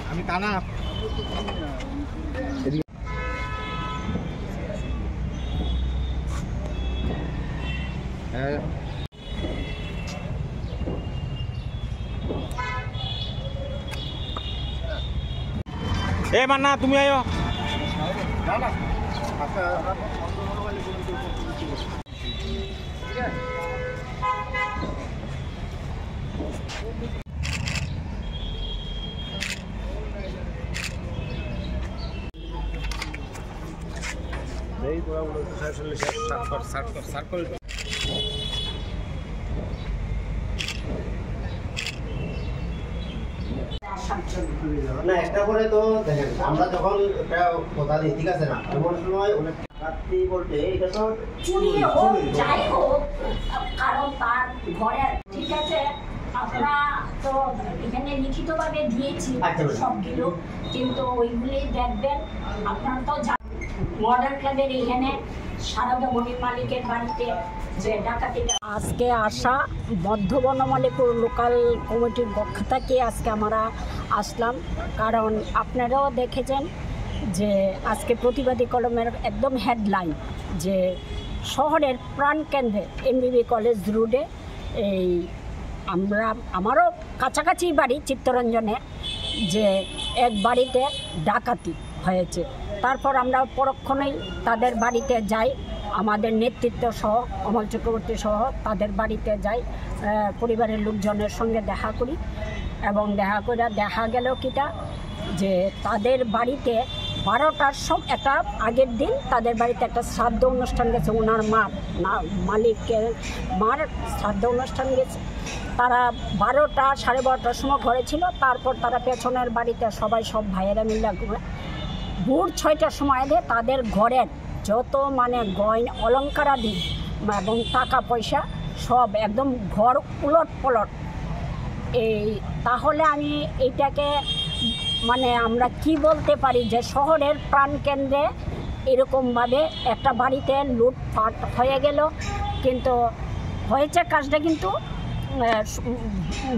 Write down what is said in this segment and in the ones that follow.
আমি টানা এ মান্না তুমি আয়ো না একটা করে তো দেখেন আমরা যখন একটা কথা দিই ঠিক আছে না এমন সময় অনেক রাত্রি বলতে এটা তো চুরি হোক যাই হোক কারণ তার ঘরের ঠিক আছে আমরা তো এখানে লিখিতভাবে দিয়েছি সবগুলো কিন্তু ওইগুলি দেখবেন আপনারা তো মডার্ন ক্লাবের এখানে সারদা মনির মালিকের বাড়িতে যে ডাকাতিটা আজকে আসা বদ্ধবনমালীপুর লোকাল কমিটির পক্ষ থেকে আজকে আমরা আসলাম কারণ আপনারাও দেখেছেন যে আজকে প্রতিবাদী কলমের একদম হেডলাইন যে শহরের প্রাণকেন্দ্রে এমবিবি কলেজ রোডে এই আমারও কাছাকাছি বাড়ি চিত্তরঞ্জনে যে এক বাড়িতে ডাকাতি হয়েছে। তারপর আমরা পরক্ষণেই তাদের বাড়িতে যাই, আমাদের নেতৃত্ব সহ অমল চক্রবর্তী সহ তাদের বাড়িতে যাই, পরিবারের লোকজনের সঙ্গে দেখা করি এবং দেখা গেল কিটা যে তাদের বাড়িতে 12টার সব একটা আগের দিন তাদের বাড়িতে একটা শ্রাদ্ধ অনুষ্ঠান গেছে, ওনার মালিকের মার শ্রাদ্ধ অনুষ্ঠান গেছে। তারা 12টা 12:30টার সময় ঘরে ছিল, তারপর তারা পেছনের বাড়িতে সব ভাইয়েরা মিলে ভোর 6টার সময় দিয়ে তাদের ঘরের যত গয়না অলঙ্কারাদি এবং টাকা পয়সা সব একদম ঘর উলট পলট। তাহলে আমি এইটাকে আমরা কি বলতে পারি যে শহরের প্রাণকেন্দ্রে এরকমভাবে একটা বাড়িতে লুটপাট হয়ে গেল। কিন্তু হয়েছে কাজটা কিন্তু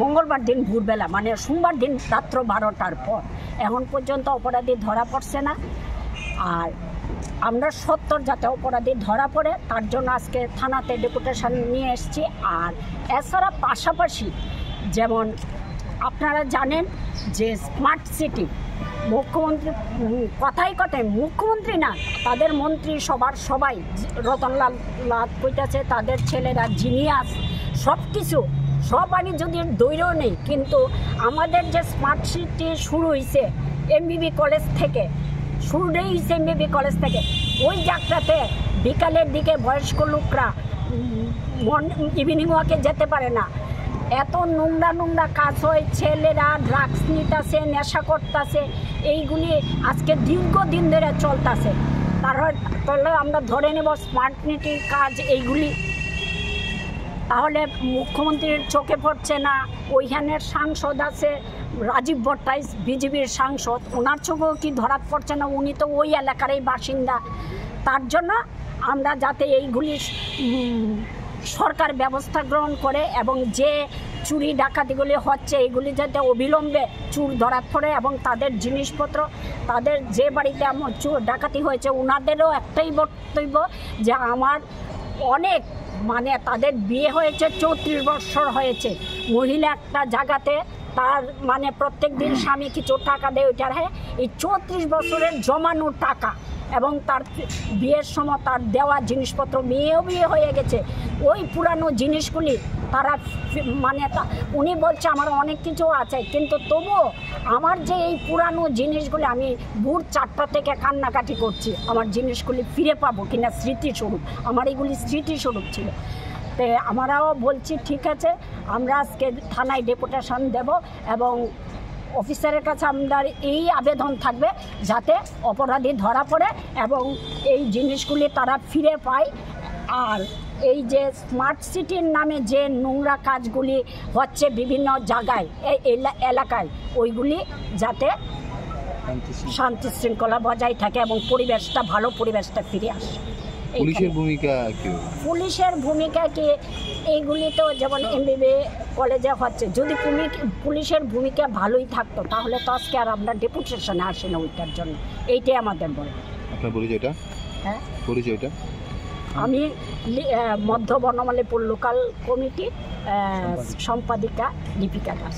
মঙ্গলবার দিন ভোরবেলা সোমবার দিন রাত্র 12টার পর। এখন পর্যন্ত অপরাধী ধরা পড়ছে না। আর আমরা সত্তর যাতে অপরাধী ধরা পড়ে তার জন্য আজকে থানাতে ডেপুটেশন নিয়ে এসেছি। আর এছাড়া পাশাপাশি যেমন আপনারা জানেন যে স্মার্ট সিটি মুখ্যমন্ত্রী কথায় মুখ্যমন্ত্রী না, তাদের মন্ত্রী সবাই রতনলাল কইতাছে তাদের ছেলেরা জিনিয়াস সব আমি যদি দৈর্য নেই, কিন্তু আমাদের যে স্মার্ট সিটি শুরু হয়েছে এমবিবি কলেজ থেকে, ওই যাত্রাতে বিকালের দিকে বয়স্ক লোকরা ইভিনিং ওয়াকে যেতে পারে না। এত নোংরা কাজ হয়, ছেলেরা ড্রাগস নিতেছে, নেশা করতেছে, এইগুলি আজকে দীর্ঘদিন ধরে চলতেছে। তাহলে আমরা ধরে নেব স্মার্ট সিটির কাজ এইগুলি, তাহলে মুখ্যমন্ত্রীর চোখে পড়ছে না। ওইখানের সাংসদ আছে রাজীব ভট্টাচার্য, বিজেপির সাংসদ, ওনার চোখেও কি ধরা পড়ছে না? উনি তো ওই এলাকারই বাসিন্দা। তার জন্য আমরা যাতে এইগুলি সরকার ব্যবস্থা গ্রহণ করে এবং যে চুরি ডাকাতিগুলি হচ্ছে এইগুলি যাতে অবিলম্বে চোর ধরা পড়ে এবং তাদের জিনিসপত্র, তাদের যে বাড়িতে চোর ডাকাতি হয়েছে ওনাদেরও একটাই বক্তব্য যে আমার অনেক তাদের বিয়ে হয়েছে 34 বছর হয়েছে, মহিলা একটা জায়গাতে তার প্রত্যেক দিন স্বামী কিছু টাকা দেয়, ওইটার এই 34 বছরের জমানো টাকা এবং তার বিয়ের সময় তার দেওয়া জিনিসপত্র, মেয়েও বিয়ে হয়ে গেছে, ওই পুরানো জিনিসগুলি তারা উনি বলছে আমার অনেক কিছু আছে, কিন্তু তবুও আমার যে এই পুরানো জিনিসগুলি আমি ভোর 4টা থেকে কান্নাকাটি করছি আমার জিনিসগুলি ফিরে পাবো কিনা স্মৃতিস্বরূপ। আমার এইগুলি স্মৃতিস্বরূপ ছিল। তো আমরাও বলছি ঠিক আছে, আমরা আজকে থানায় ডেপুটেশন দেব এবং অফিসারের কাছে আমাদের এই আবেদন থাকবে যাতে অপরাধী ধরা পড়ে এবং এই জিনিসগুলি তারা ফিরে পায়। আর এই যে স্মার্ট সিটির নামে যে নোংরা কাজগুলি হচ্ছে বিভিন্ন জায়গায় এই এলাকায়, ওইগুলি যাতে শান্তি শৃঙ্খলা বজায় থাকে এবং পরিবেশটা ভালো পরিবেশটা ফিরে আসে। পুলিশের ভূমিকা কি? পুলিশের ভূমিকা কি, এইগুলি তো যেমন এমবিবি কলেজে হচ্ছে, যদি পুলিশের ভূমিকা ভালোই থাকতো তাহলে তো আজকে আর আমরা ডেপুটেশনে আসি না ওইটার জন্য। এইটাই আমাদের বলে। আপনার পরিচয়টা? হ্যাঁ, পরিচয়টা? আমি মধ্য বনমালীপুর লোকাল কমিটির সম্পাদিকা দীপিকা দাস।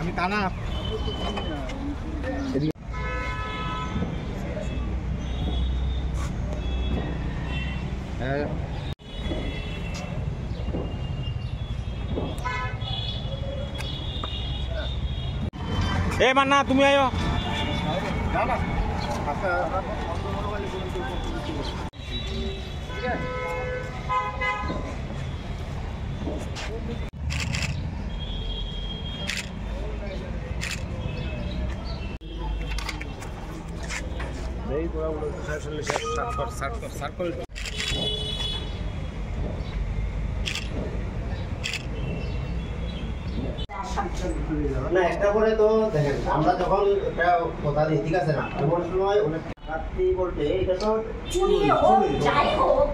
আমি টানা এ মান্না তুমি আয়ো। না একটা করে তো দেখেন, আমরা যখন একটা কথা দিই ঠিক আছে না, এমন সময় অনেক রাত্রি বলতে এটা তো চুরি হোক যাই হোক,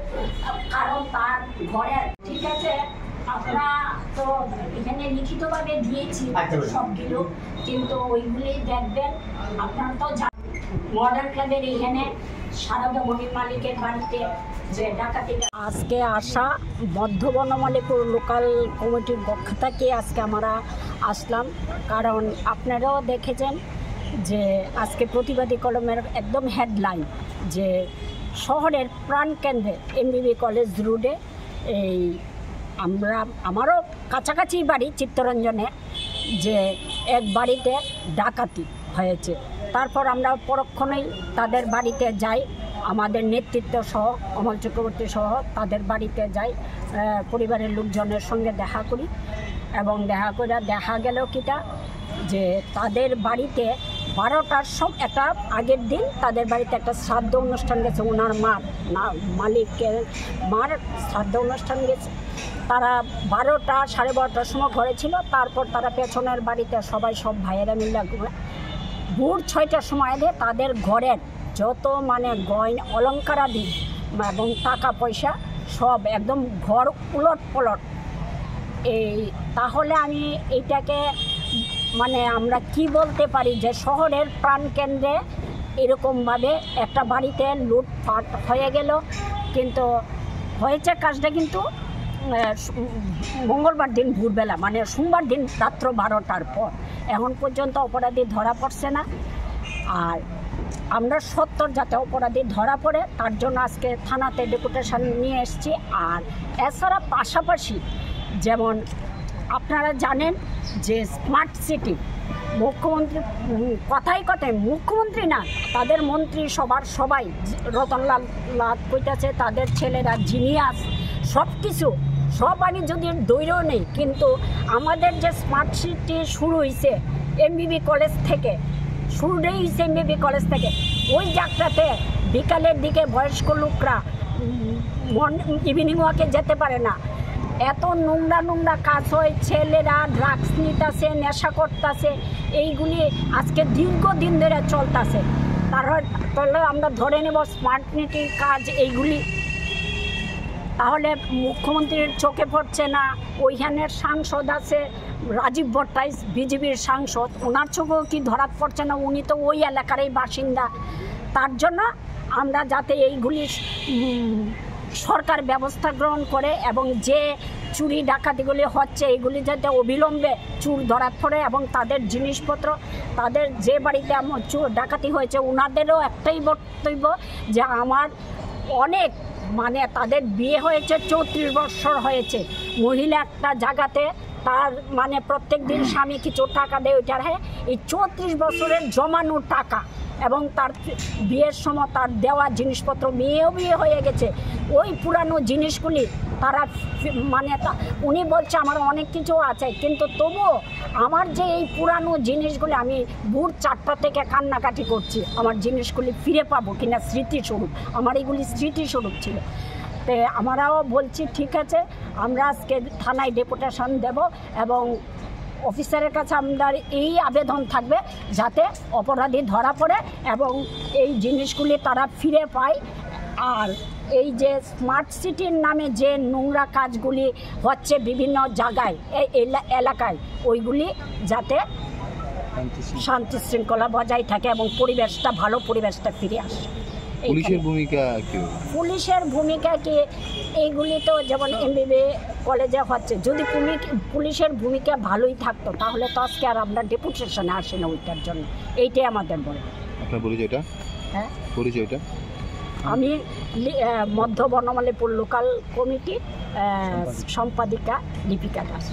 কারণ তার ঘরের ঠিক আছে আমরা তো এখানে লিখিতভাবে দিয়েছি সবগুলো, কিন্তু ওইগুলি দেখবেন আপনারা তো মডার্ন ক্লাবের এখানে সারদা মনির মালিকের বাড়িতে যে ডাকাতিটা আজকে আসা মধ্য বনমালীপুর লোকাল কমিটির পক্ষ থেকে আজকে আমরা আসলাম। কারণ আপনারাও দেখেছেন যে আজকে প্রতিবাদী কলমের একদম হেডলাইন যে শহরের প্রাণকেন্দ্রে এমবিবি কলেজ রোডে এই আমারও কাছাকাছি বাড়ি চিত্তরঞ্জনে, যে এক বাড়িতে ডাকাতি হয়েছে। তারপর আমরা পরক্ষণেই তাদের বাড়িতে যাই, আমাদের নেতৃত্ব সহ অমল চক্রবর্তী সহ তাদের বাড়িতে যাই, পরিবারের লোকজনের সঙ্গে দেখা করি এবং দেখা গেল কিটা যে তাদের বাড়িতে 12টার সব একটা আগের দিন তাদের বাড়িতে একটা শ্রাদ্ধ অনুষ্ঠান গেছে, ওনার মালিকের মার শ্রাদ্ধ অনুষ্ঠান গেছে। তারা 12টা সাড়ে 12টার সময় ঘরে ছিল, তারপর তারা পেছনের বাড়িতে সব ভাইয়েরা মিলে ভোর 6টার সময় দিয়ে তাদের ঘরের যত গয়না অলঙ্কারাদি এবং টাকা পয়সা সব একদম ঘর উলট পলট। তাহলে আমি এইটাকে আমরা কি বলতে পারি যে শহরের প্রাণকেন্দ্রে এরকমভাবে একটা বাড়িতে লুটপাট হয়ে গেল। কিন্তু হয়েছে কাজটা কিন্তু মঙ্গলবার দিন ভোরবেলা, সোমবার দিন রাত্র 12টার পর। এখন পর্যন্ত অপরাধী ধরা পড়ছে না। আর আমরা সত্তর যাতে অপরাধী ধরা পড়ে তার জন্য আজকে থানাতে ডেপুটেশন নিয়ে এসেছি। আর এছাড়া পাশাপাশি যেমন আপনারা জানেন যে স্মার্ট সিটি মুখ্যমন্ত্রী কথায় মুখ্যমন্ত্রী না, তাদের মন্ত্রী সবাই রতনলাল কইতাছে তাদের ছেলেরা জিনিয়াস সব আমি যদি দৈর্য নেই, কিন্তু আমাদের যে স্মার্ট সিটি শুরু হয়েছে এমবিবি কলেজ থেকে, ওই যাত্রাতে বিকালের দিকে বয়স্ক লোকরা ইভিনিং ওয়াকে যেতে পারে না। এত নোংরা কাজ হয়, ছেলেরা ড্রাগস নিতেছে, নেশা করতেছে, এইগুলি আজকে দীর্ঘদিন ধরে চলতেছে। তাহলে আমরা ধরে নেব স্মার্ট সিটির কাজ এইগুলি, তাহলে মুখ্যমন্ত্রীর চোখে পড়ছে না। ওইখানের সাংসদ আছে রাজীব ভট্টাচার্য, বিজেপির সাংসদ, ওনার চোখেও কি ধরা পড়ছে না? উনি তো ওই এলাকারই বাসিন্দা। তার জন্য আমরা যাতে এইগুলি সরকার ব্যবস্থা গ্রহণ করে এবং যে চুরি ডাকাতিগুলি হচ্ছে এইগুলি যাতে অবিলম্বে চোর ধরা পড়ে এবং তাদের জিনিসপত্র, তাদের যে বাড়িতে চোর ডাকাতি হয়েছে ওনাদেরও একটাই বক্তব্য যে আমার অনেক তাদের বিয়ে হয়েছে 34 বছর হয়েছে, মহিলা একটা জায়গাতে তার প্রত্যেক দিন স্বামী কিছু টাকা দেয়, ওইটার এই 34 বছরের জমানো টাকা এবং তার বিয়ের সময় তার দেওয়া জিনিসপত্র, মেয়েও বিয়ে হয়ে গেছে, ওই পুরানো জিনিসগুলি তারা উনি বলছে আমার অনেক কিছু আছে, কিন্তু তবুও আমার যে এই পুরানো জিনিসগুলি আমি ভোর 4টা থেকে কান্নাকাটি করছি আমার জিনিসগুলি ফিরে পাবো কিনা, স্মৃতিস্বরূপ আমার এইগুলি স্মৃতিস্বরূপ ছিল। তো আমরাও বলছি ঠিক আছে, আমরা আজকে থানায় ডেপুটেশন দেব এবং অফিসারের কাছে আমাদের এই আবেদন থাকবে যাতে অপরাধী ধরা পড়ে এবং এই জিনিসগুলি তারা ফিরে পায়। আর এই যে স্মার্ট সিটির নামে যে নোংরা কাজগুলি হচ্ছে বিভিন্ন জায়গায় এই এলাকায়, ওইগুলি যাতে শান্তি শৃঙ্খলা বজায় থাকে এবং পরিবেশটা ভালো পরিবেশটা ফিরে আসে। পুলিশের ভূমিকা কি? পুলিশের ভূমিকা কি, এইগুলি তো যেমন এমবিবি কলেজে হচ্ছে, যদি পুলিশের ভূমিকা ভালোই থাকতো তাহলে তো আজকে আর আমরা ডেপুটেশনে আসি না ওইটার জন্য। এইটাই আমাদের বলে। আপনার পরিচয়টা? হ্যাঁ, পরিচয়টা? আমি মধ্য বনমালীপুর লোকাল কমিটির সম্পাদিকা দীপিকা দাস।